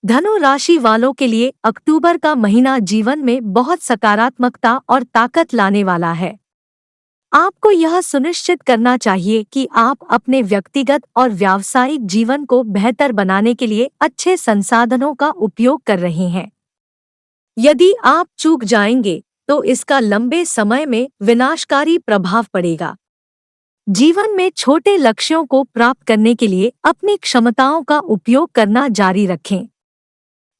धनु राशि वालों के लिए अक्टूबर का महीना जीवन में बहुत सकारात्मकता और ताकत लाने वाला है। आपको यह सुनिश्चित करना चाहिए कि आप अपने व्यक्तिगत और व्यावसायिक जीवन को बेहतर बनाने के लिए अच्छे संसाधनों का उपयोग कर रहे हैं। यदि आप चूक जाएंगे, तो इसका लंबे समय में विनाशकारी प्रभाव पड़ेगा। जीवन में छोटे लक्ष्यों को प्राप्त करने के लिए अपनी क्षमताओं का उपयोग करना जारी रखें।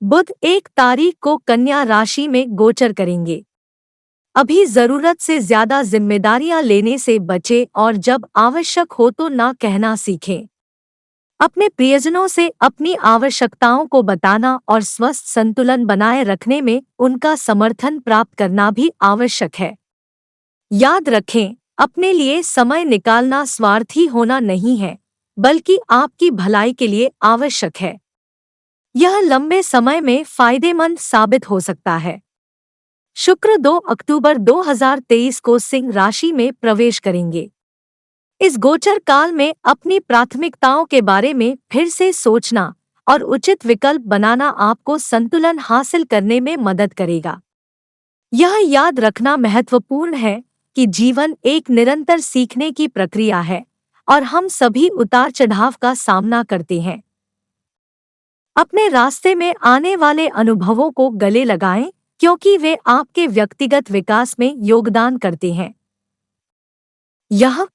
बुध 1 तारीख को कन्या राशि में गोचर करेंगे। अभी जरूरत से ज्यादा जिम्मेदारियां लेने से बचें और जब आवश्यक हो तो ना कहना सीखें। अपने प्रियजनों से अपनी आवश्यकताओं को बताना और स्वस्थ संतुलन बनाए रखने में उनका समर्थन प्राप्त करना भी आवश्यक है। याद रखें, अपने लिए समय निकालना स्वार्थी होना नहीं है, बल्कि आपकी भलाई के लिए आवश्यक है। यह लंबे समय में फायदेमंद साबित हो सकता है। शुक्र 2 अक्टूबर 2023 को सिंह राशि में प्रवेश करेंगे। इस गोचर काल में अपनी प्राथमिकताओं के बारे में फिर से सोचना और उचित विकल्प बनाना आपको संतुलन हासिल करने में मदद करेगा। यह याद रखना महत्वपूर्ण है कि जीवन एक निरंतर सीखने की प्रक्रिया है और हम सभी उतार चढ़ाव का सामना करते हैं। अपने रास्ते में आने वाले अनुभवों को गले लगाएं, क्योंकि वे आपके व्यक्तिगत विकास में योगदान करते हैं। यह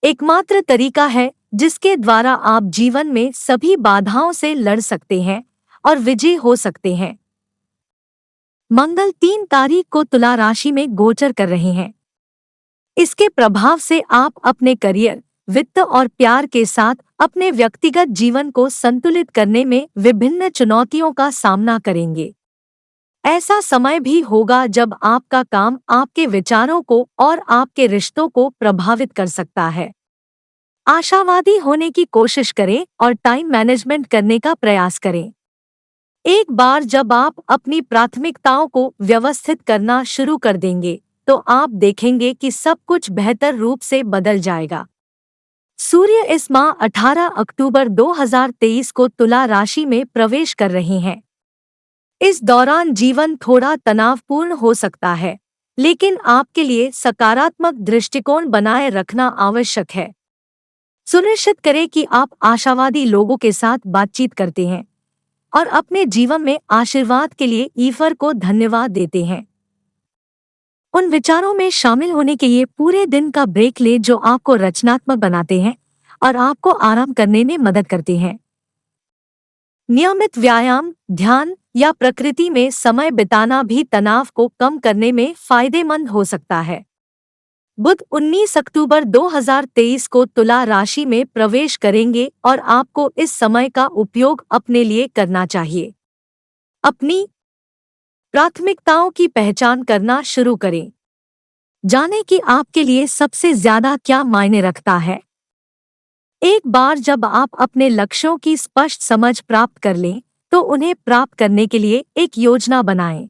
एकमात्र तरीका है जिसके द्वारा आप जीवन में सभी बाधाओं से लड़ सकते हैं और विजयी हो सकते हैं। मंगल 3 तारीख को तुला राशि में गोचर कर रहे हैं। इसके प्रभाव से आप अपने करियर, वित्त और प्यार के साथ अपने व्यक्तिगत जीवन को संतुलित करने में विभिन्न चुनौतियों का सामना करेंगे। ऐसा समय भी होगा जब आपका काम आपके विचारों को और आपके रिश्तों को प्रभावित कर सकता है। आशावादी होने की कोशिश करें और टाइम मैनेजमेंट करने का प्रयास करें। एक बार जब आप अपनी प्राथमिकताओं को व्यवस्थित करना शुरू कर देंगे, तो आप देखेंगे कि सब कुछ बेहतर रूप से बदल जाएगा। सूर्य इस माह 18 अक्टूबर 2023 को तुला राशि में प्रवेश कर रहे हैं। इस दौरान जीवन थोड़ा तनावपूर्ण हो सकता है, लेकिन आपके लिए सकारात्मक दृष्टिकोण बनाए रखना आवश्यक है। सुनिश्चित करें कि आप आशावादी लोगों के साथ बातचीत करते हैं और अपने जीवन में आशीर्वाद के लिए ईश्वर को धन्यवाद देते हैं। उन विचारों में शामिल होने के लिए पूरे दिन का ब्रेक लें जो आपको रचनात्मक बनाते हैं और आपको आराम करने में मदद करते हैं। नियमित व्यायाम, ध्यान या प्रकृति में समय बिताना भी तनाव को कम करने में फायदेमंद हो सकता है। बुध 19 अक्टूबर 2023 को तुला राशि में प्रवेश करेंगे और आपको इस समय का उपयोग अपने लिए करना चाहिए। अपनी प्राथमिकताओं की पहचान करना शुरू करें। जानें कि आपके लिए सबसे ज्यादा क्या मायने रखता है। एक बार जब आप अपने लक्ष्यों की स्पष्ट समझ प्राप्त कर लें, तो उन्हें प्राप्त करने के लिए एक योजना बनाएं।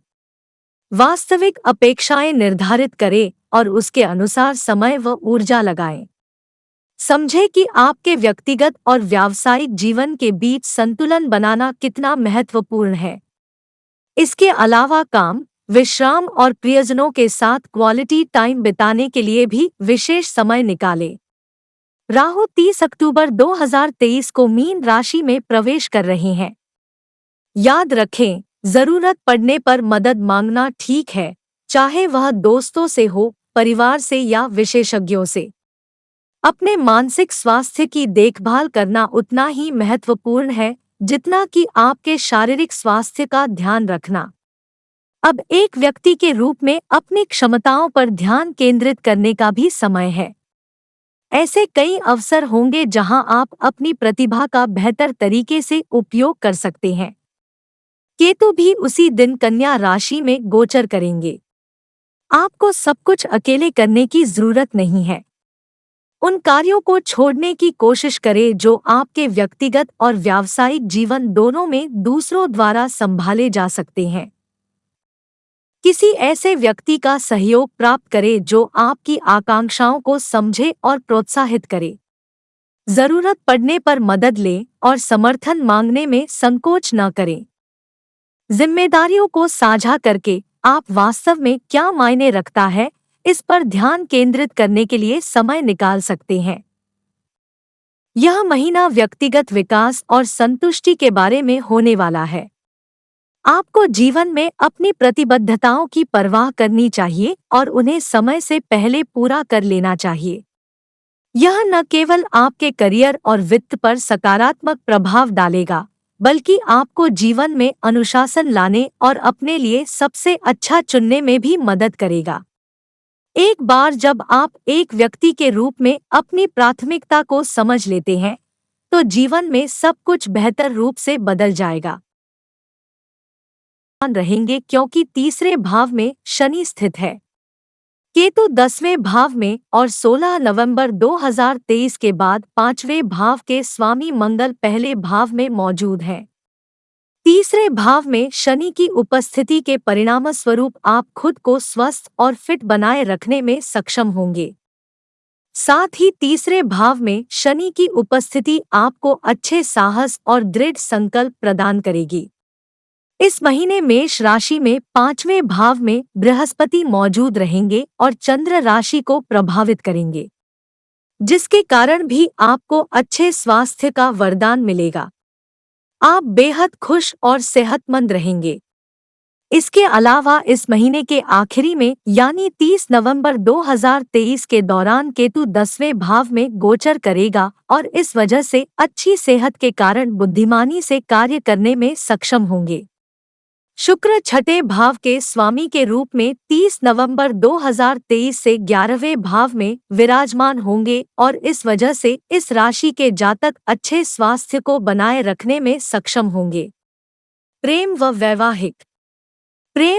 वास्तविक अपेक्षाएं निर्धारित करें और उसके अनुसार समय व ऊर्जा लगाएं। समझें कि आपके व्यक्तिगत और व्यावसायिक जीवन के बीच संतुलन बनाना कितना महत्वपूर्ण है। इसके अलावा काम, विश्राम और प्रियजनों के साथ क्वालिटी टाइम बिताने के लिए भी विशेष समय निकालें। राहु 30 अक्टूबर 2023 को मीन राशि में प्रवेश कर रहे हैं। याद रखें, जरूरत पड़ने पर मदद मांगना ठीक है, चाहे वह दोस्तों से हो, परिवार से या विशेषज्ञों से। अपने मानसिक स्वास्थ्य की देखभाल करना उतना ही महत्वपूर्ण है जितना कि आपके शारीरिक स्वास्थ्य का ध्यान रखना। अब एक व्यक्ति के रूप में अपनी क्षमताओं पर ध्यान केंद्रित करने का भी समय है। ऐसे कई अवसर होंगे जहां आप अपनी प्रतिभा का बेहतर तरीके से उपयोग कर सकते हैं। केतु भी उसी दिन कन्या राशि में गोचर करेंगे। आपको सब कुछ अकेले करने की जरूरत नहीं है। उन कार्यों को छोड़ने की कोशिश करें जो आपके व्यक्तिगत और व्यावसायिक जीवन दोनों में दूसरों द्वारा संभाले जा सकते हैं। किसी ऐसे व्यक्ति का सहयोग प्राप्त करें जो आपकी आकांक्षाओं को समझे और प्रोत्साहित करे। जरूरत पड़ने पर मदद लें और समर्थन मांगने में संकोच न करें। जिम्मेदारियों को साझा करके आप वास्तव में क्या मायने रखता है, इस पर ध्यान केंद्रित करने के लिए समय निकाल सकते हैं। यह महीना व्यक्तिगत विकास और संतुष्टि के बारे में होने वाला है। आपको जीवन में अपनी प्रतिबद्धताओं की परवाह करनी चाहिए और उन्हें समय से पहले पूरा कर लेना चाहिए। यह न केवल आपके करियर और वित्त पर सकारात्मक प्रभाव डालेगा, बल्कि आपको जीवन में अनुशासन लाने और अपने लिए सबसे अच्छा चुनने में भी मदद करेगा। एक बार जब आप एक व्यक्ति के रूप में अपनी प्राथमिकता को समझ लेते हैं, तो जीवन में सब कुछ बेहतर रूप से बदल जाएगा। रहेंगे क्योंकि तीसरे भाव में शनि स्थित है। केतु 10वें भाव में और 16 नवंबर 2023 के बाद 5वें भाव के स्वामी मंगल पहले भाव में मौजूद हैं। तीसरे भाव में शनि की उपस्थिति के परिणामस्वरूप आप खुद को स्वस्थ और फिट बनाए रखने में सक्षम होंगे। साथ ही तीसरे भाव में शनि की उपस्थिति आपको अच्छे साहस और दृढ़ संकल्प प्रदान करेगी। इस महीने मेष राशि में 5वें भाव में बृहस्पति मौजूद रहेंगे और चंद्र राशि को प्रभावित करेंगे, जिसके कारण भी आपको अच्छे स्वास्थ्य का वरदान मिलेगा। आप बेहद खुश और सेहतमंद रहेंगे। इसके अलावा इस महीने के आखिरी में यानी 30 नवंबर 2023 के दौरान केतु 10वें भाव में गोचर करेगा और इस वजह से अच्छी सेहत के कारण बुद्धिमानी से कार्य करने में सक्षम होंगे। शुक्र छठे भाव के स्वामी के रूप में 30 नवंबर 2023 से 11वें भाव में विराजमान होंगे और इस वजह से इस राशि के जातक अच्छे स्वास्थ्य को बनाए रखने में सक्षम होंगे। प्रेम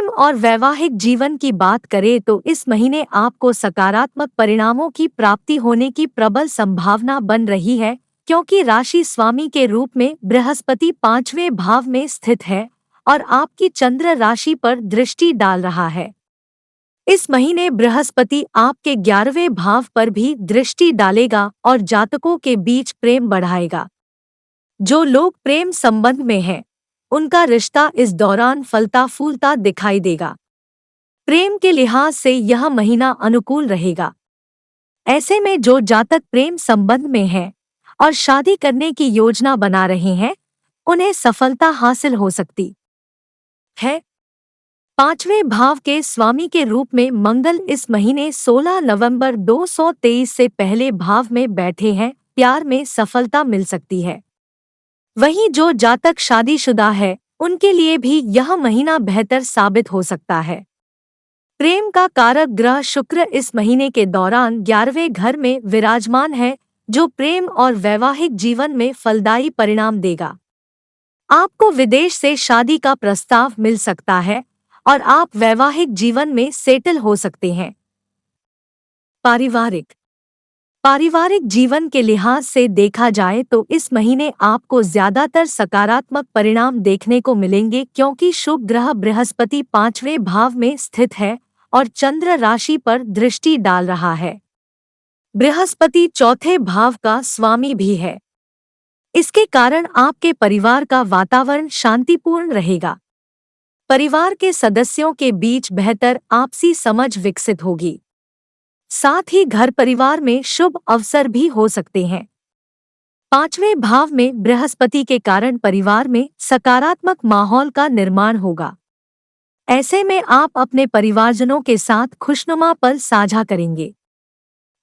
और वैवाहिक जीवन की बात करें तो इस महीने आपको सकारात्मक परिणामों की प्राप्ति होने की प्रबल संभावना बन रही है, क्योंकि राशि स्वामी के रूप में बृहस्पति 5वें भाव में स्थित है और आपकी चंद्र राशि पर दृष्टि डाल रहा है। इस महीने बृहस्पति आपके 11वें भाव पर भी दृष्टि डालेगा और जातकों के बीच प्रेम बढ़ाएगा। जो लोग प्रेम संबंध में हैं, उनका रिश्ता इस दौरान फलता फूलता दिखाई देगा। प्रेम के लिहाज से यह महीना अनुकूल रहेगा। ऐसे में जो जातक प्रेम संबंध में हैं और शादी करने की योजना बना रहे हैं, उन्हें सफलता हासिल हो सकती है। 5वें भाव के स्वामी के रूप में मंगल इस महीने 16 नवंबर 2023 से पहले भाव में बैठे हैं। प्यार में सफलता मिल सकती है। वहीं जो जातक शादीशुदा है, उनके लिए भी यह महीना बेहतर साबित हो सकता है। प्रेम का कारक ग्रह शुक्र इस महीने के दौरान 11वें घर में विराजमान है, जो प्रेम और वैवाहिक जीवन में फलदायी परिणाम देगा। आपको विदेश से शादी का प्रस्ताव मिल सकता है और आप वैवाहिक जीवन में सेटल हो सकते हैं। पारिवारिक जीवन के लिहाज से देखा जाए तो इस महीने आपको ज्यादातर सकारात्मक परिणाम देखने को मिलेंगे, क्योंकि शुभ ग्रह बृहस्पति 5वें भाव में स्थित है और चंद्र राशि पर दृष्टि डाल रहा है। बृहस्पति चौथे भाव का स्वामी भी है। इसके कारण आपके परिवार का वातावरण शांतिपूर्ण रहेगा। परिवार के सदस्यों के बीच बेहतर आपसी समझ विकसित होगी। साथ ही घर परिवार में शुभ अवसर भी हो सकते हैं। 5वें भाव में बृहस्पति के कारण परिवार में सकारात्मक माहौल का निर्माण होगा। ऐसे में आप अपने परिवारजनों के साथ खुशनुमा पल साझा करेंगे।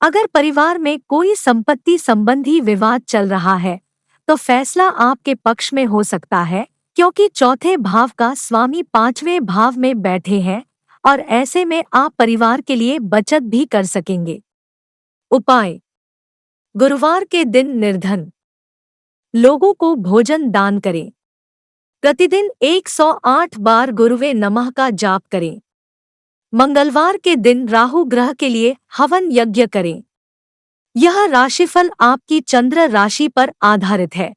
अगर परिवार में कोई संपत्ति संबंधी विवाद चल रहा है, तो फैसला आपके पक्ष में हो सकता है, क्योंकि चौथे भाव का स्वामी 5वें भाव में बैठे हैं और ऐसे में आप परिवार के लिए बचत भी कर सकेंगे। उपाय: गुरुवार के दिन निर्धन लोगों को भोजन दान करें। प्रतिदिन 108 बार गुरुवे नमः का जाप करें। मंगलवार के दिन राहु ग्रह के लिए हवन यज्ञ करें। यह राशिफल आपकी चंद्र राशि पर आधारित है।